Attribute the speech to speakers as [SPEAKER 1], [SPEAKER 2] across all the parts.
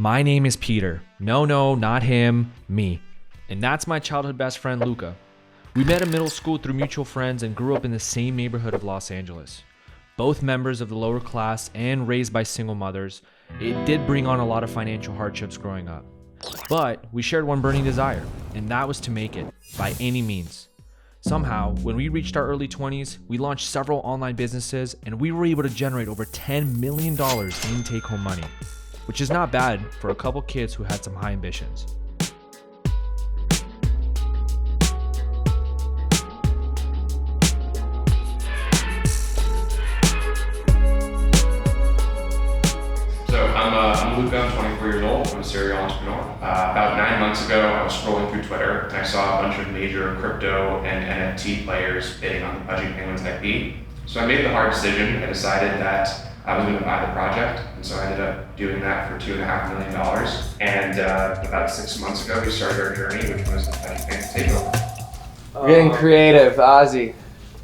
[SPEAKER 1] My name is Peter. No, not him, me. And that's my childhood best friend, Luca. We met in middle school through mutual friends and grew up in the same neighborhood of Los Angeles. Both members of the lower class and raised by single mothers, it did bring on a lot of financial hardships growing up. But we shared one burning desire, and that was to make it, by any means. Somehow, when we reached our early 20s, we launched several online businesses and we were able to generate over $10 million in take-home money, which is not bad for a couple kids who had some high ambitions.
[SPEAKER 2] I'm Luca, I'm 24 years old, I'm a serial entrepreneur. About 9 months ago, I was scrolling through Twitter and I saw a bunch of major crypto and NFT players bidding on the Pudgy Penguins IP. So I made the hard decision. I decided that I was going to buy the project, and so I ended up doing that for $2.5 million. And about 6 months ago, we started our journey, which was the Pudgy Penguins takeover.
[SPEAKER 3] Getting creative, Ozzy.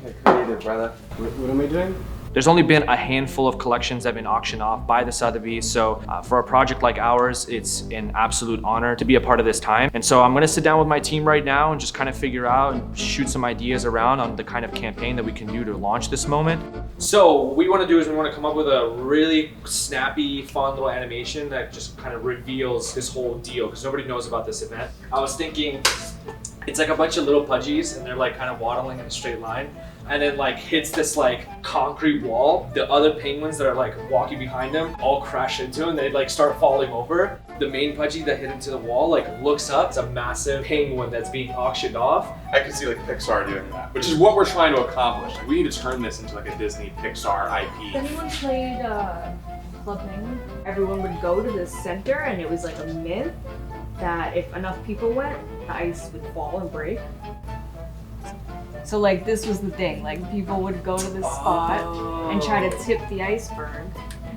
[SPEAKER 3] Get creative, brother. What am I doing?
[SPEAKER 1] There's only been a handful of collections that have been auctioned off by the Sotheby, so for a project like ours, it's an absolute honor to be a part of this time. And so I'm gonna sit down with my team right now and just kind of figure out and shoot some ideas around on the kind of campaign that we can do to launch this moment. So what we wanna do is we wanna come up with a really snappy, fun little animation that just kind of reveals this whole deal, because nobody knows about this event. I was thinking, it's like a bunch of little pudgies and they're like kind of waddling in a straight line, and then like hits this like concrete wall. The other penguins that are like walking behind them all crash into it and they like start falling over. The main pudgy that hit into the wall like looks up. It's a massive penguin that's being auctioned off.
[SPEAKER 4] I can see like Pixar doing that, which is what we're trying to accomplish. Like, we need to turn this into like a Disney Pixar IP.
[SPEAKER 5] If anyone played Club Penguin, everyone would go to the center and it was like a myth that if enough people went, the ice would fall and break. So like this was the thing, like people would go to this spot and try to tip the iceberg.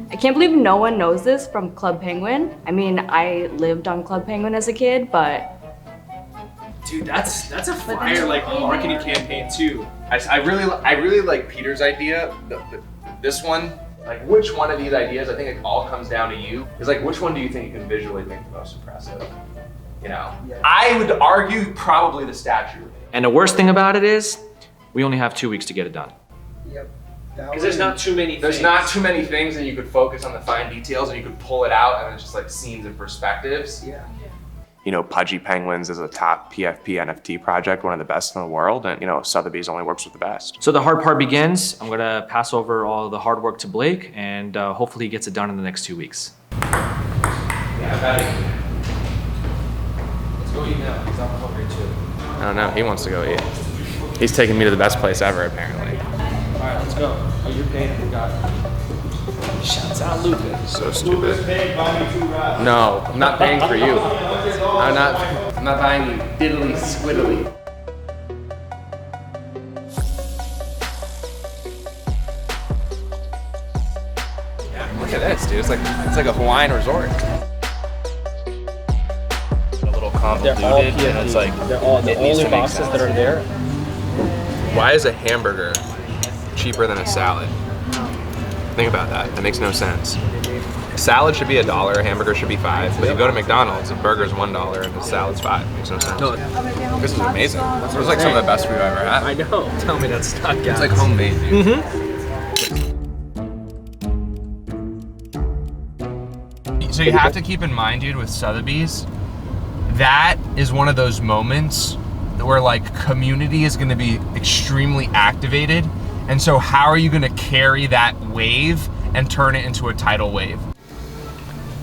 [SPEAKER 5] I can't believe no one knows this from Club Penguin. I mean, I lived on Club Penguin as a kid, but...
[SPEAKER 1] Dude, that's a fire like marketing campaign too.
[SPEAKER 3] I really like Peter's idea. This one, like which one of these ideas, I think it all comes down to you. Is like which one do you think you can visually make the most impressive? You know, yeah. I would argue probably the statue.
[SPEAKER 1] And the worst thing about it is, we only have 2 weeks to get it done.
[SPEAKER 6] Yep.
[SPEAKER 1] Because there's not too many things.
[SPEAKER 3] There's not too many things, and you could focus on the fine details and you could pull it out and it's just like scenes and perspectives.
[SPEAKER 6] Yeah.
[SPEAKER 2] You know, Pudgy Penguins is a top PFP NFT project, one of the best in the world, and you know, Sotheby's only works with the best.
[SPEAKER 1] So the hard part begins. I'm gonna pass over all the hard work to Blake, and hopefully he gets it done in the next 2 weeks.
[SPEAKER 3] Yeah, I got it. Let's go eat now, because I'm hungry too.
[SPEAKER 2] I don't know, he wants to go eat. He's taking me to the best place ever, apparently.
[SPEAKER 1] All right, let's go. Oh, you're paying, we got it. Shouts out Luca.
[SPEAKER 2] So stupid. No, I'm not paying for you. I'm not buying you diddly squiddly. Yeah, look at this, dude. It's like a Hawaiian resort. A little convoluted, and it's like
[SPEAKER 1] they're all the only boxes that are there.
[SPEAKER 2] Why is a hamburger cheaper than a salad? Think about that. That makes no sense. A salad should be $1, a hamburger should be $5. But you go to McDonald's, a burger's $1 and a salad's $5. Makes no sense. No, this is amazing. This was like some of the best we've ever had.
[SPEAKER 1] I know. Tell me that's not gas.
[SPEAKER 2] It's like homemade, dude. So you have to keep in mind, dude, with Sotheby's, that is one of those moments where like community is going to be extremely activated, and so how are you going to carry that wave and turn it into a tidal wave?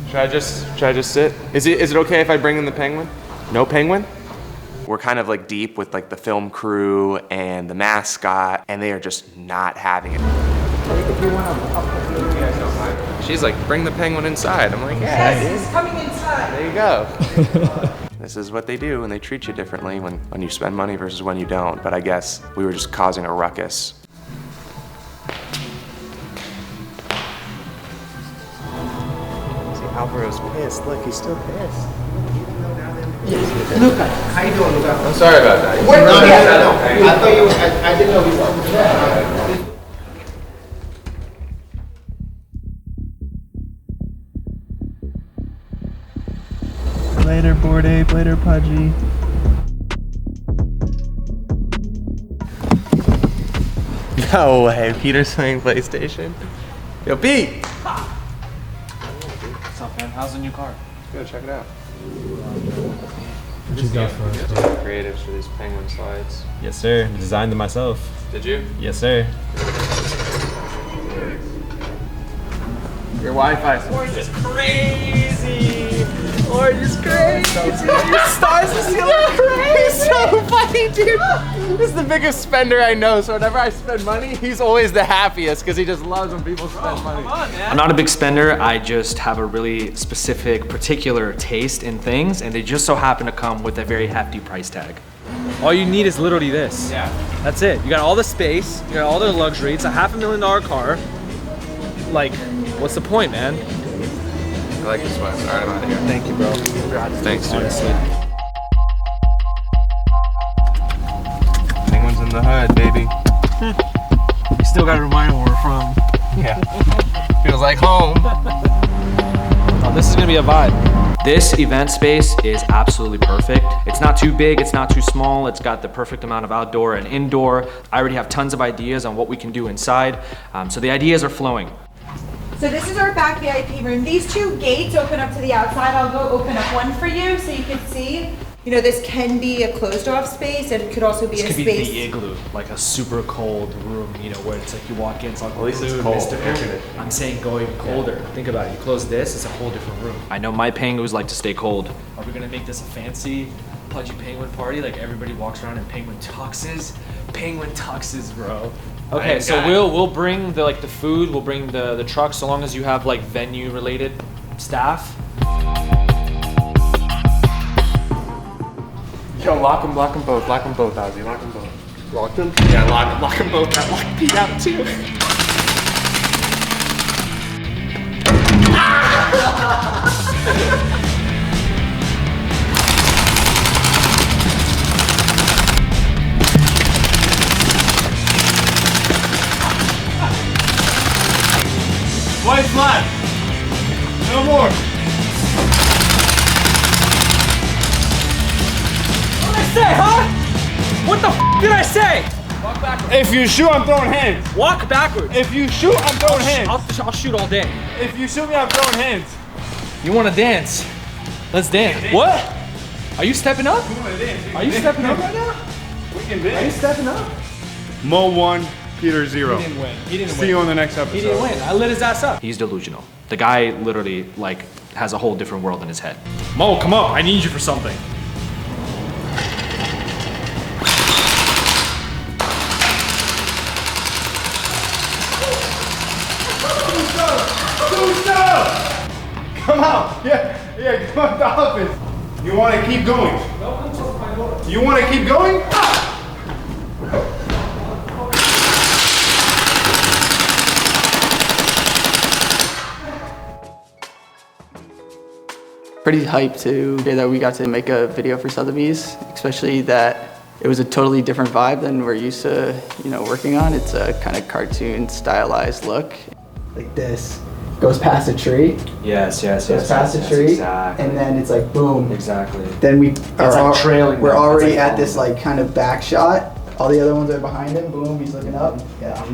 [SPEAKER 2] Should I just sit? Is it okay if I bring in the penguin? No penguin? We're kind of like deep with like the film crew and the mascot, and they are just not having it. She's like, bring the penguin inside. I'm like, yeah,
[SPEAKER 6] yes, he's coming inside.
[SPEAKER 2] There you go. This is what they do, and they treat you differently when you spend money versus when you don't. But I guess we were just causing a ruckus.
[SPEAKER 6] See, Alvaro's pissed. Look, he's still pissed. Yes. Luca, how you doing, Luca?
[SPEAKER 2] I'm sorry about that.
[SPEAKER 6] What? No, I thought you. I didn't know he was. Later, Bored Ape. Later, Pudgy. No way, Peter's playing PlayStation. Yo, Pete!
[SPEAKER 1] What's up, man? How's the new car?
[SPEAKER 2] Go check it out.
[SPEAKER 7] What you got for us?
[SPEAKER 2] Creatives for these penguin slides.
[SPEAKER 7] Yes, sir. Designed them myself.
[SPEAKER 2] Did you?
[SPEAKER 7] Yes, sir.
[SPEAKER 2] Your Wi-Fi is crazy. Orange is crazy. Stars is feeling crazy. So funny, dude. This is the biggest spender I know. So whenever I spend money, he's always the happiest because he just loves when people spend money.
[SPEAKER 1] Come on, man. I'm not a big spender. I just have a really specific, particular taste in things, and they just so happen to come with a very hefty price tag.
[SPEAKER 7] All you need is literally this.
[SPEAKER 1] Yeah.
[SPEAKER 7] That's it. You got all the space. You got all the luxury. It's a $500,000 car. Like, what's the point, man?
[SPEAKER 2] I like this one. All right, I'm out of here.
[SPEAKER 7] Thank you, bro.
[SPEAKER 2] Thanks, dude.
[SPEAKER 7] Honestly.
[SPEAKER 2] Penguins in the hood, baby.
[SPEAKER 7] You still gotta remind them where we're from.
[SPEAKER 2] Yeah. Feels like home.
[SPEAKER 7] Oh, this is gonna be a vibe.
[SPEAKER 1] This event space is absolutely perfect. It's not too big, it's not too small. It's got the perfect amount of outdoor and indoor. I already have tons of ideas on what we can do inside. So the ideas are flowing.
[SPEAKER 8] So this is our back VIP room. These two gates open up to the outside. I'll go open up one for you so you can see. You know, this can be a closed off space and it could also be
[SPEAKER 1] This
[SPEAKER 8] a
[SPEAKER 1] could
[SPEAKER 8] space.
[SPEAKER 1] be the Igloo, like a super cold room, you know, where it's like you walk in, it's like
[SPEAKER 2] At least it's
[SPEAKER 1] blue,
[SPEAKER 2] cold.
[SPEAKER 1] mystical.
[SPEAKER 2] Air conditioning.
[SPEAKER 1] I'm saying go even colder. Think about it. You close this, it's a whole different room. I know my penguins like to stay cold. Are we gonna make this a fancy Pudgy penguin party? Like everybody walks around in penguin tuxes? Penguin tuxes, bro. Okay, so we'll bring the food, we'll bring the truck, so long as you have like venue related staff.
[SPEAKER 2] Yo, lock them both, Ozzy. Lock them both. Lock them? Yeah, lock them both out. Lock Pete out too.
[SPEAKER 4] White flag. No more.
[SPEAKER 7] What did I say, huh? What the f did I say?
[SPEAKER 1] Walk backwards.
[SPEAKER 4] If you shoot, I'm throwing hands.
[SPEAKER 7] Walk backwards.
[SPEAKER 4] If you shoot, I'm throwing hands.
[SPEAKER 7] I'll shoot all day.
[SPEAKER 4] If you shoot me, I'm throwing hands.
[SPEAKER 1] You wanna dance? Let's dance. What? Are you stepping up? Are you stepping up right now?
[SPEAKER 4] We can
[SPEAKER 1] Are you stepping up?
[SPEAKER 4] Mo 1, Peter 0.
[SPEAKER 1] He didn't win. He didn't
[SPEAKER 4] See
[SPEAKER 1] win.
[SPEAKER 4] you on the next episode.
[SPEAKER 1] He didn't win. I lit his ass up. He's delusional. The guy literally like has a whole different world in his head.
[SPEAKER 7] Mo, come up. I need you for something.
[SPEAKER 4] Come out. Yeah, come out the office. You want to keep going? You want to keep going?
[SPEAKER 9] Pretty hyped to hear that we got to make a video for Sotheby's, especially that it was a totally different vibe than we're used to, working on. It's a kind of cartoon stylized look. Like this, goes past a tree,
[SPEAKER 1] Yes.
[SPEAKER 9] goes past a tree, and then it's like boom.
[SPEAKER 1] Exactly.
[SPEAKER 9] Then we are
[SPEAKER 1] like trailing
[SPEAKER 9] we're
[SPEAKER 1] them. It's
[SPEAKER 9] already
[SPEAKER 1] like
[SPEAKER 9] at
[SPEAKER 1] following
[SPEAKER 9] this like kind of back shot. All the other ones are behind him. Boom, he's looking up. Yeah,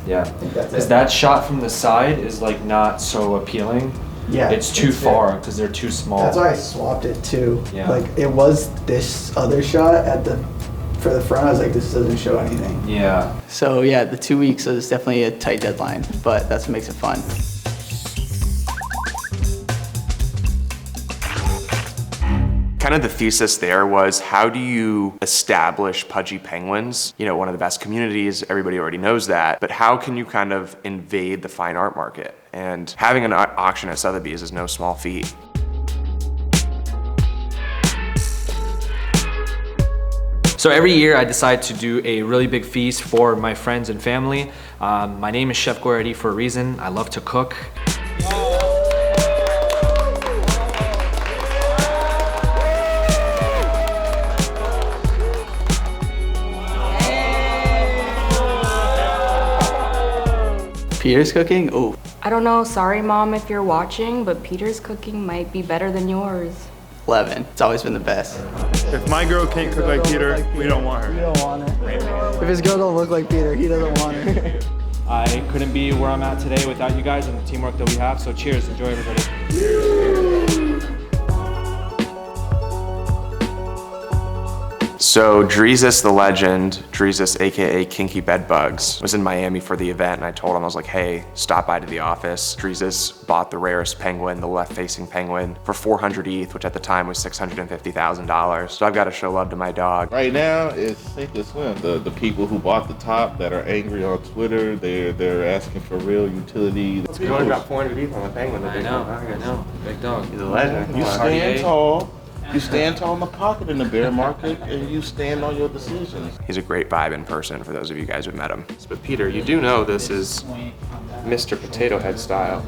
[SPEAKER 1] Yeah.
[SPEAKER 9] think that's
[SPEAKER 1] Is
[SPEAKER 9] it.
[SPEAKER 1] that shot from the side is like not so appealing?
[SPEAKER 9] yeah.
[SPEAKER 1] It's too
[SPEAKER 9] that's it.
[SPEAKER 1] far because they're too small.
[SPEAKER 9] That's why I swapped it too.
[SPEAKER 1] Yeah.
[SPEAKER 9] Like it was this other shot for the front. I was like, this doesn't show anything.
[SPEAKER 1] Yeah.
[SPEAKER 9] So yeah, the 2 weeks is definitely a tight deadline, but that's what makes it fun.
[SPEAKER 2] Kind of the thesis there was, how do you establish Pudgy penguins? One of the best communities, everybody already knows that, but how can you kind of invade the fine art market? And having an auction at Sotheby's is no small feat.
[SPEAKER 1] So every year I decide to do a really big feast for my friends and family. My name is Chef Goretti for a reason. I love to cook.
[SPEAKER 9] Peter's cooking? Oh,
[SPEAKER 5] I don't know, sorry mom if you're watching, but Peter's cooking might be better than yours.
[SPEAKER 9] 11. It's always been the best.
[SPEAKER 4] If my girl can't cook like Peter, we don't want her.
[SPEAKER 9] We don't want her. If his girl don't look like Peter, he doesn't want her.
[SPEAKER 1] I couldn't be where I'm at today without you guys and the teamwork that we have, so cheers, enjoy everybody.
[SPEAKER 2] So Dreezus the legend, Dreezus aka Kinky Bedbugs, was in Miami for the event, and I told him, I was like, hey, stop by to the office. Dreezus bought the rarest penguin, the left-facing penguin, for 400 ETH, which at the time was $650,000. So I've got to show love to my dog.
[SPEAKER 10] Right now, it's sink or swim. The people who bought the top that are angry on Twitter, they're asking for real utility.
[SPEAKER 2] You only got 400 ETH on the penguin.
[SPEAKER 7] I know. Big dog.
[SPEAKER 2] He's a legend.
[SPEAKER 10] You stand tall. You stand tall in the pocket in the bear market, and you stand on your decisions.
[SPEAKER 2] He's a great vibe in person for those of you guys who've met him. But Peter, you do know this is Mr. Potato Head style.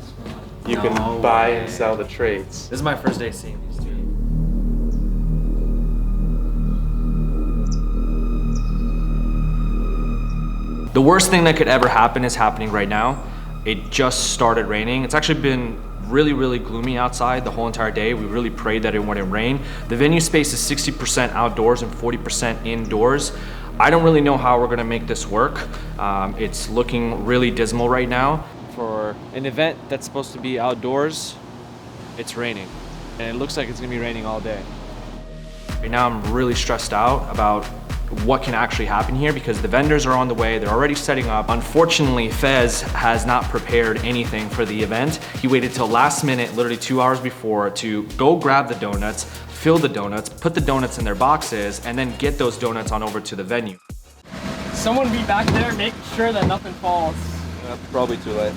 [SPEAKER 2] You can buy and sell the traits.
[SPEAKER 1] This is my first day seeing these two. The worst thing that could ever happen is happening right now. It just started raining. It's actually been really gloomy outside the whole entire day. We really prayed that it wouldn't rain. The venue space is 60% outdoors and 40% indoors. I don't really know how we're gonna make this work. It's looking really dismal right now.
[SPEAKER 7] For an event that's supposed to be outdoors, it's raining. And it looks like it's gonna be raining all day.
[SPEAKER 1] Right now I'm really stressed out about what can actually happen here because the vendors are on the way, they're already setting up. Unfortunately, Fez has not prepared anything for the event. He waited till last minute, literally 2 hours before, to go grab the donuts, fill the donuts, put the donuts in their boxes, and then get those donuts on over to the venue.
[SPEAKER 11] Someone be back there making sure that nothing falls.
[SPEAKER 7] Probably too late.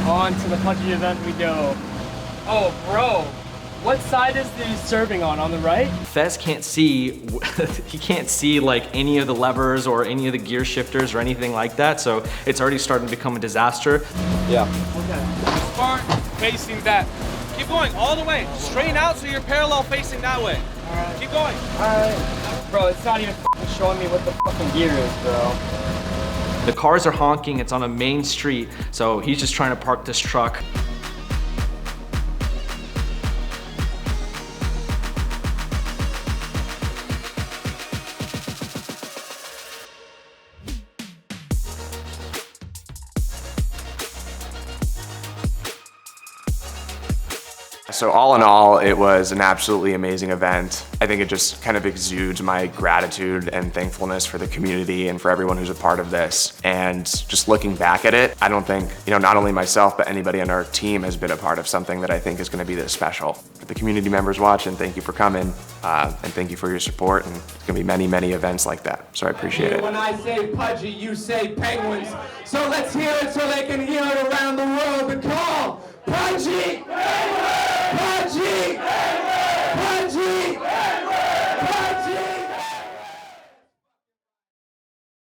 [SPEAKER 11] On to the Pudgy event we go. Oh, bro. What side is the serving on the right?
[SPEAKER 1] Fez can't see, he can't see like any of the levers or any of the gear shifters or anything like that, so it's already starting to become a disaster.
[SPEAKER 7] Yeah.
[SPEAKER 11] Okay.
[SPEAKER 7] Start facing that. Keep going all the way. Straighten out so you're parallel facing that way.
[SPEAKER 11] All right.
[SPEAKER 7] Keep going.
[SPEAKER 11] Alright. Bro, it's not even showing me what the fucking gear is, bro.
[SPEAKER 1] The cars are honking, it's on a main street, so he's just trying to park this truck.
[SPEAKER 2] So all in all, it was an absolutely amazing event. I think it just kind of exudes my gratitude and thankfulness for the community and for everyone who's a part of this. And just looking back at it, I don't think, not only myself, but anybody on our team has been a part of something that I think is gonna be this special. For the community members watching, thank you for coming, and thank you for your support, and there's gonna be many events like that, so I appreciate it.
[SPEAKER 12] When I say Pudgy, you say penguins. So let's hear it so they can hear it around the world. The call, Pudgy! Penguins!